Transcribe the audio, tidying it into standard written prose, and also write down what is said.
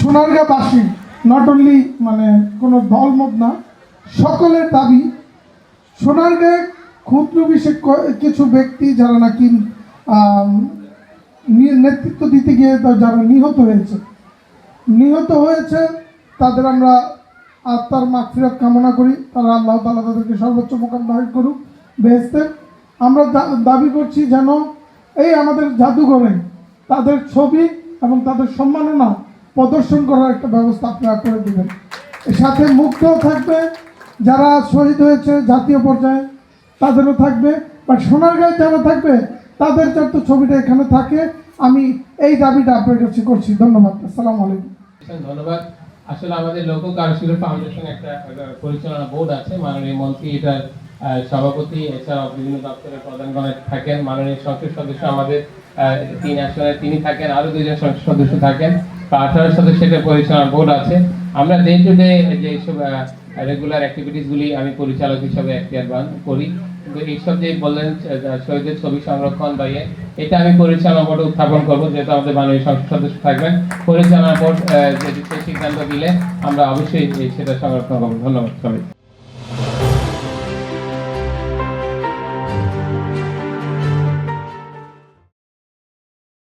সোনারগাঁবাসী, not only মানে কোনো দলমত না, সকলের দাবি সোনারগাঁয়ে ক্ষুদ্র বিশেষ কিছু ব্যক্তি যারা নাকি নেতৃত্ব দিতে গিয়ে যারা নিহত হয়েছে তাদের আমরা আত্মার মাগফিরাত কামনা করি। তারা আল্লাহ তাআলা তাদেরকে সর্বোচ্চ মোকাম দান করুক বেহেশতে। আমরা দাবি করছি যেন এই আমাদের জাদুঘরে তাদের ছবি এবং তাদের সম্মাননা প্রদর্শন করার একটা ব্যবস্থা আপনারা করে দেবেন। এর সাথে মুক্তও থাকবে, যারা শহীদ হয়েছে জাতীয় পর্যায়ে তাদেরও থাকবে, বাট সোনারগাঁয়ে যারা থাকবে তাদের যাতে ছবিটা এখানে থাকে, আমি এই দাবিটা আপনার কাছে করছি। ধন্যবাদ। আসসালামু আলাইকুম। ধন্যবাদ। আসলে আমাদের লোক কারুশিল্প ফাউন্ডেশন একটা পরিচালনা বোর্ড আছে, মাননীয় মন্ত্রী এটার সভাপতি, এছাড়াও বিভিন্ন দপ্তরের প্রধানগণ থাকেন, মাননীয় সংসদ সদস্য আমাদের 3 আসনে তিনি থাকেন, আরো 2 জন সংসদ সদস্য থাকেন, 18 সদস্যের পরিচালনা বোর্ড আছে। আমরা ডে টু ডে যে সব রেগুলার অ্যাক্টিভিটিসগুলি আমি পরিচালক হিসাবে এখতিয়ারবান করি, কিন্তু এইসব যে বললেন শহীদের ছবি সংরক্ষণ বা এটা আমি পরিচালনা বোর্ডে উত্থাপন করবো, যেহেতু আমাদের মাননীয় সংসদ সদস্য থাকবেন। পরিচালনা বোর্ড যদি সেই সিদ্ধান্ত দিলে আমরা অবশ্যই সেটা সংরক্ষণ করবো। ধন্যবাদ সবাই।